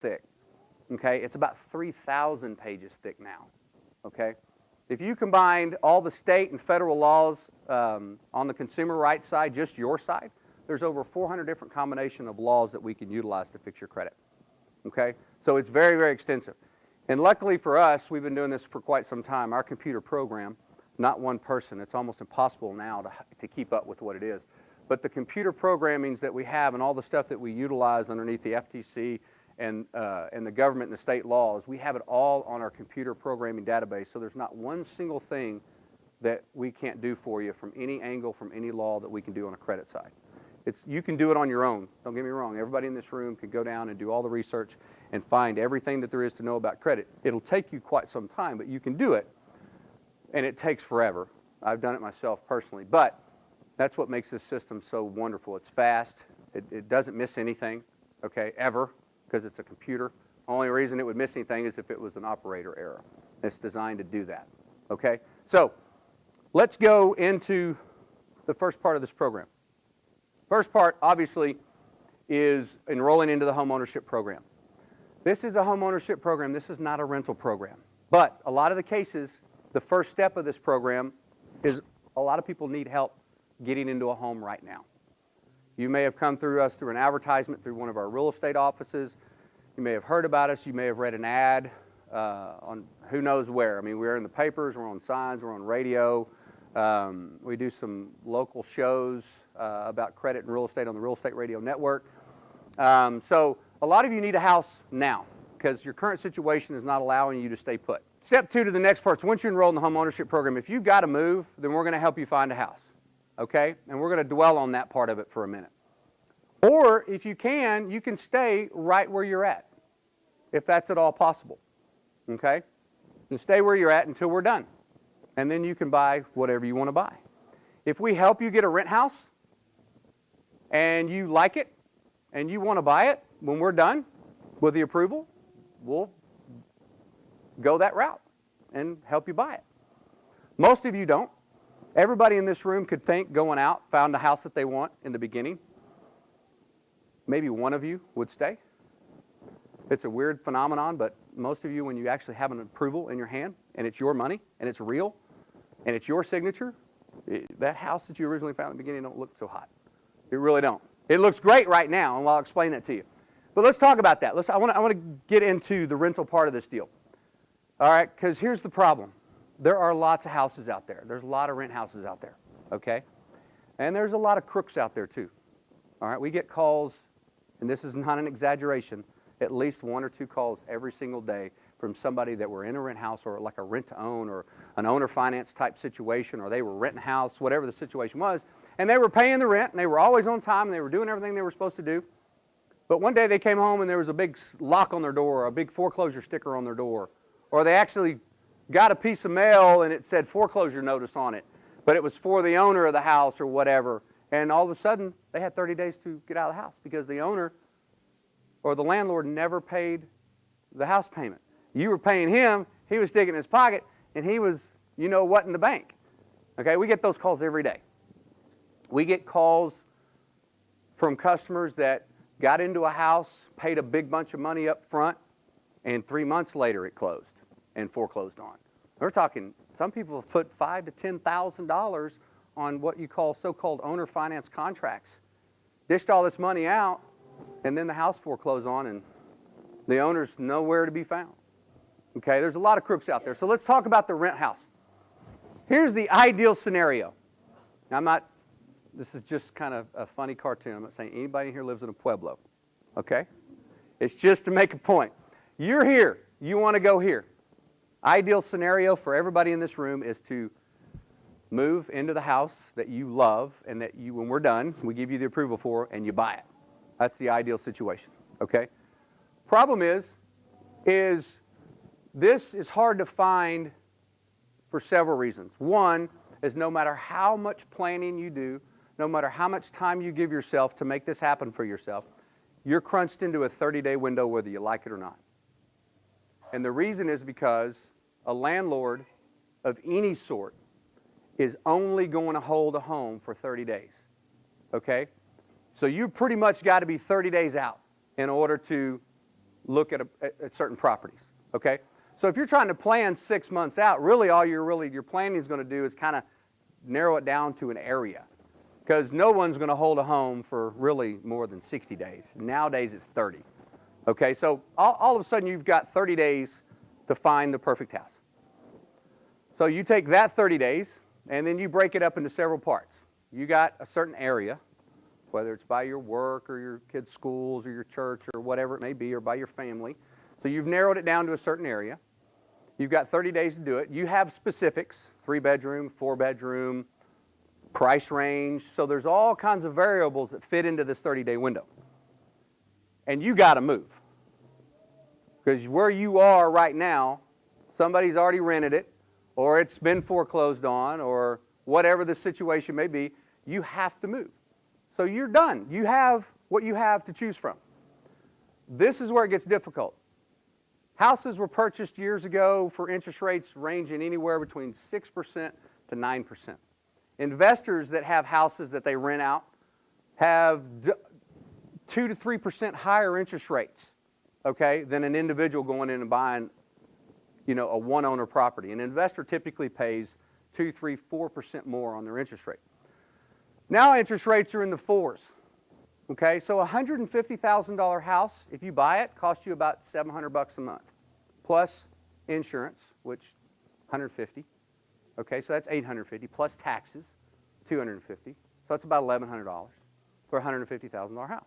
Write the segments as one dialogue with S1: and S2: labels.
S1: thick. Okay, it's about 3,000 pages thick now. Okay, if you combined all the state and federal laws on the consumer rights side, just your side, there's over 400 different combination of laws that we can utilize to fix your credit. Okay, so it's very, very extensive. And luckily for us, we've been doing this for quite some time. Our computer program, not one person, it's almost impossible now to keep up with what it is. But the computer programmings that we have and all the stuff that we utilize underneath the FTC and the government and the state laws, we have it all on our computer programming database. So there's not one single thing that we can't do for you from any angle, from any law that we can do on a credit side. You can do it on your own. Don't get me wrong. Everybody in this room can go down and do all the research and find everything that there is to know about credit. It'll take you quite some time, but you can do it, and it takes forever. I've done it myself personally, but that's what makes this system so wonderful. It's fast. It doesn't miss anything, okay, ever, because it's a computer. Only reason it would miss anything is if it was an operator error. It's designed to do that, okay? So let's go into the first part of this program. First part, obviously, is enrolling into the homeownership program. This is a homeownership program. This is not a rental program. But a lot of the cases, the first step of this program is a lot of people need help getting into a home right now. You may have come through us through an advertisement through one of our real estate offices. You may have heard about us. You may have read an ad on who knows where. I mean, we're in the papers. We're on signs. We're on radio. We do some local shows about credit and real estate on the Real Estate Radio Network. So a lot of you need a house now because your current situation is not allowing you to stay put. Step 2 to the next part is once you're enrolled in the home ownership program, if you've got to move, then we're going to help you find a house. Okay? And we're going to dwell on that part of it for a minute. Or if you can stay right where you're at, if that's at all possible. Okay? You stay where you're at until we're done. And then you can buy whatever you want to buy. If we help you get a rent house and you like it and you want to buy it when we're done with the approval, we'll go that route and help you buy it. Most of you don't. Everybody in this room could think going out, found a house that they want in the beginning. Maybe one of you would stay. It's a weird phenomenon, but most of you, when you actually have an approval in your hand and it's your money and it's real and it's your signature, that house that you originally found in the beginning don't look so hot. It really don't. It looks great right now, and I'll explain that to you. But let's talk about that. I want to get into the rental part of this deal. All right, because here's the problem. There are lots of houses out there. There's a lot of rent houses out there, okay? And there's a lot of crooks out there too. All right, we get calls, and this is not an exaggeration, at least 1 or 2 calls every single day from somebody that were in a rent house or like a rent-to-own or an owner finance type situation, or they were renting a house, whatever the situation was, and they were paying the rent, and they were always on time, and they were doing everything they were supposed to do. But one day they came home and there was a big lock on their door, or a big foreclosure sticker on their door, or they actually got a piece of mail and it said foreclosure notice on it, but it was for the owner of the house or whatever, and all of a sudden they had 30 days to get out of the house because the owner or the landlord never paid the house payment. You were paying him, he was sticking in his pocket, and he was, you know what, in the bank. Okay, we get those calls every day. We get calls from customers that got into a house, paid a big bunch of money up front, and 3 months later it closed and foreclosed on. We're talking, some people have put $5,000 to $10,000 on what you call so-called owner finance contracts. Dished all this money out, and then the house foreclosed on, and the owner's nowhere to be found. Okay, there's a lot of crooks out there. So let's talk about the rent house. Here's the ideal scenario. Now, this is just kind of a funny cartoon. I'm not saying anybody here lives in a pueblo. Okay? It's just to make a point. You're here. You want to go here. Ideal scenario for everybody in this room is to move into the house that you love and that you, when we're done, we give you the approval for, and you buy it. That's the ideal situation. Okay? Problem is this is hard to find for several reasons. One is no matter how much planning you do, no matter how much time you give yourself to make this happen for yourself, you're crunched into a 30-day window whether you like it or not. And the reason is because a landlord of any sort is only going to hold a home for 30 days. Okay? So you pretty much got to be 30 days out in order to look at certain properties, okay? So if you're trying to plan 6 months out, really all your planning is going to do is kind of narrow it down to an area, because no one's going to hold a home for really more than 60 days. Nowadays it's 30. Okay, so all of a sudden you've got 30 days to find the perfect house. So you take that 30 days and then you break it up into several parts. You got a certain area, whether it's by your work or your kids' schools or your church or whatever it may be, or by your family. So you've narrowed it down to a certain area. You've got 30 days to do it. You have specifics, 3-bedroom, 4-bedroom, price range. So there's all kinds of variables that fit into this 30-day window. And you got to move. Because where you are right now, somebody's already rented it, or it's been foreclosed on, or whatever the situation may be, you have to move. So you're done. You have what you have to choose from. This is where it gets difficult. Houses were purchased years ago for interest rates ranging anywhere between 6% to 9%. Investors that have houses that they rent out have 2 to 3% higher interest rates, okay, than an individual going in and buying, a one-owner property. An investor typically pays 2, 3, 4% more on their interest rate. Now interest rates are in the 4s. Okay, so a $150,000 house, if you buy it, costs you about $700 a month, plus insurance, which $150. Okay, so that's $850 plus taxes, $250. So that's about $1,100 for a $150,000 house.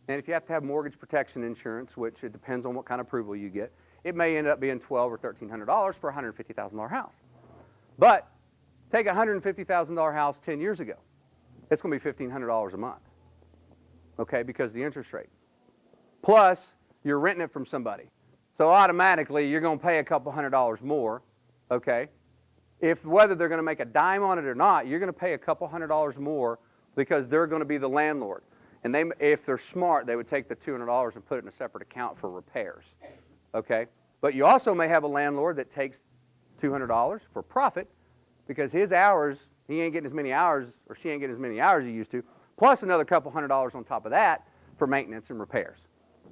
S1: And if you have to have mortgage protection insurance, which it depends on what kind of approval you get, it may end up being $1,200 or $1,300 for a $150,000 house. But take a $150,000 house 10 years ago. It's going to be $1,500 a month. Okay, because of the interest rate. Plus, you're renting it from somebody. So automatically, you're going to pay a couple $100 more, okay? Whether they're going to make a dime on it or not, you're going to pay a couple $100 more because they're going to be the landlord. And if they're smart, they would take the $200 and put it in a separate account for repairs, okay? But you also may have a landlord that takes $200 for profit because his hours, he ain't getting as many hours, or she ain't getting as many hours he used to, plus another couple $100 on top of that for maintenance and repairs,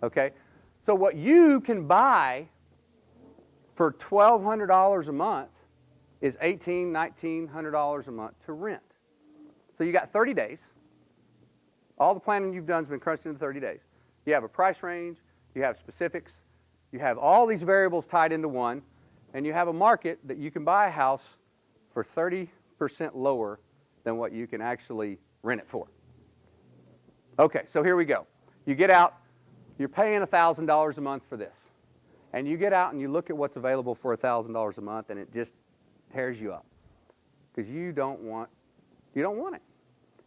S1: okay? So what you can buy for $1,200 a month is $1,800, $1,900 a month to rent. So you got 30 days. All the planning you've done has been crunched into 30 days. You have a price range, you have specifics, you have all these variables tied into one, and you have a market that you can buy a house for 30% lower than what you can actually rent it for. Okay, so here we go. You get out, you're paying $1,000 a month for this. And you get out and you look at what's available for $1,000 a month, and it just tears you up. Because you don't want it.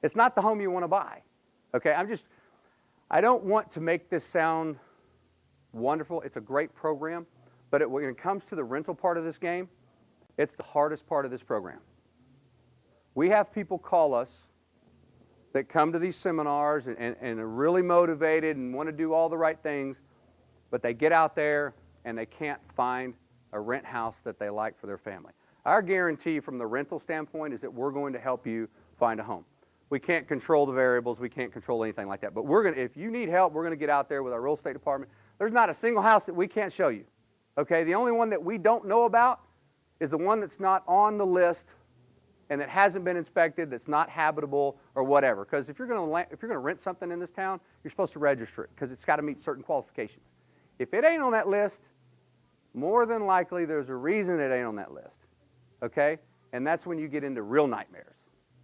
S1: It's not the home you want to buy. Okay, I don't want to make this sound wonderful. It's a great program, but when it comes to the rental part of this game, it's the hardest part of this program. We have people call us that come to these seminars and are really motivated and want to do all the right things, but they get out there and they can't find a rent house that they like for their family. Our guarantee from the rental standpoint is that we're going to help you find a home. We can't control the variables. We can't control anything like that. But if you need help, we're going to get out there with our real estate department. There's not a single house that we can't show you. Okay, the only one that we don't know about is the one that's not on the list and that hasn't been inspected, that's not habitable or whatever. Because if you're going to rent something in this town, you're supposed to register it because it's got to meet certain qualifications. If it ain't on that list, more than likely there's a reason it ain't on that list. Okay? And that's when you get into real nightmares,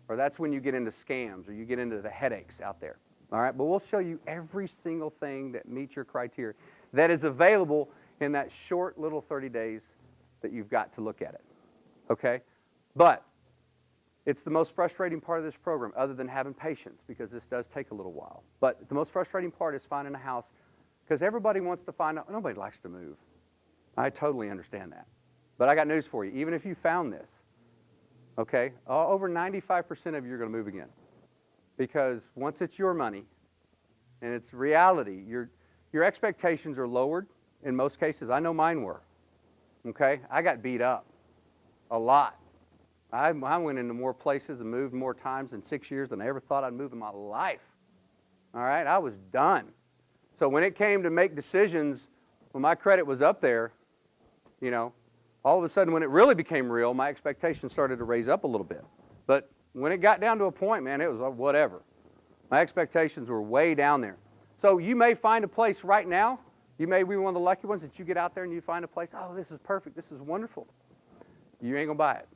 S1: or that's when you get into scams, or you get into the headaches out there. All right? But we'll show you every single thing that meets your criteria that is available in that short little 30 days that you've got to look at it. Okay? But it's the most frustrating part of this program, other than having patience, because this does take a little while. But the most frustrating part is finding a house, because everybody wants to find out. Nobody likes to move. I totally understand that. But I got news for you. Even if you found this, okay, over 95% of you are going to move again. Because once it's your money and it's reality, your expectations are lowered in most cases. I know mine were. Okay? I got beat up a lot. I went into more places and moved more times in 6 years than I ever thought I'd move in my life. All right? I was done. So when it came to make decisions, when my credit was up there, you know, all of a sudden when it really became real, my expectations started to raise up a little bit. But when it got down to a point, man, it was whatever. My expectations were way down there. So you may find a place right now. You may be one of the lucky ones that you get out there and you find a place, oh, this is perfect, this is wonderful. You ain't going to buy it.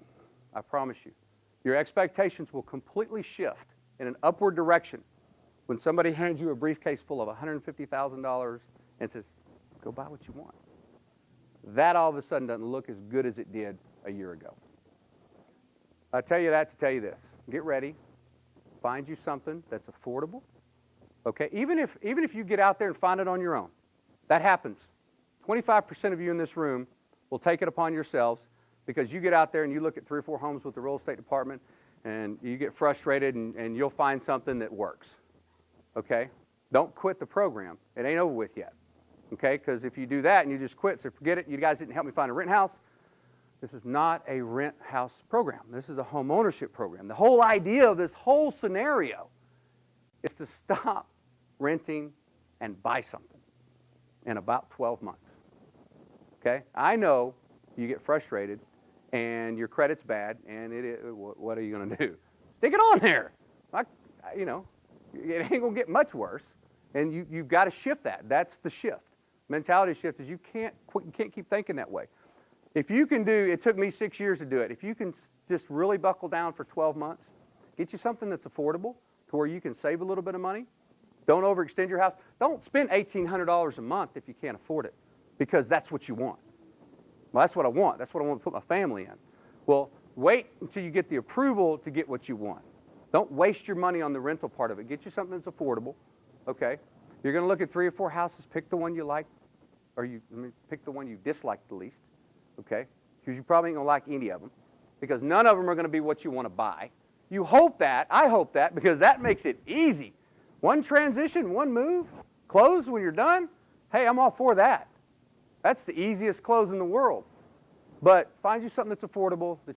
S1: I promise you. Your expectations will completely shift in an upward direction when somebody hands you a briefcase full of $150,000 and says, go buy what you want. That all of a sudden doesn't look as good as it did a year ago. I tell you that to tell you this. Get ready. Find you something that's affordable. Okay? Even if you get out there and find it on your own. That happens. 25% of you in this room will take it upon yourselves because you get out there and you look at 3 or 4 homes with the real estate department and you get frustrated and you'll find something that works. Okay? Don't quit the program. It ain't over with yet. Okay? Because if you do that and you just quit, so forget it, you guys didn't help me find a rent house. This is not a rent house program. This is a home ownership program. The whole idea of this whole scenario is to stop renting and buy something in about 12 months. Okay? I know you get frustrated and your credit's bad and what are you going to do? Stick it on there. You know, it ain't going to get much worse. And you've got to shift that. That's the shift. Mentality shift is you can't keep thinking that way. If you can do, it took me 6 years to do it. If you can just really buckle down for 12 months, get you something that's affordable to where you can save a little bit of money. Don't overextend your house. Don't spend $1,800 a month if you can't afford it because that's what you want. Well, that's what I want. That's what I want to put my family in. Well, wait until you get the approval to get what you want. Don't waste your money on the rental part of it. Get you something that's affordable, okay? You're going to look at 3 or 4 houses. Pick the one you like, or pick the one you dislike the least, okay? Because you probably ain't going to like any of them because none of them are going to be what you want to buy. You hope that. I hope that because that makes it easy. One transition, one move, close when you're done. Hey, I'm all for that. That's the easiest close in the world. But find you something that's affordable that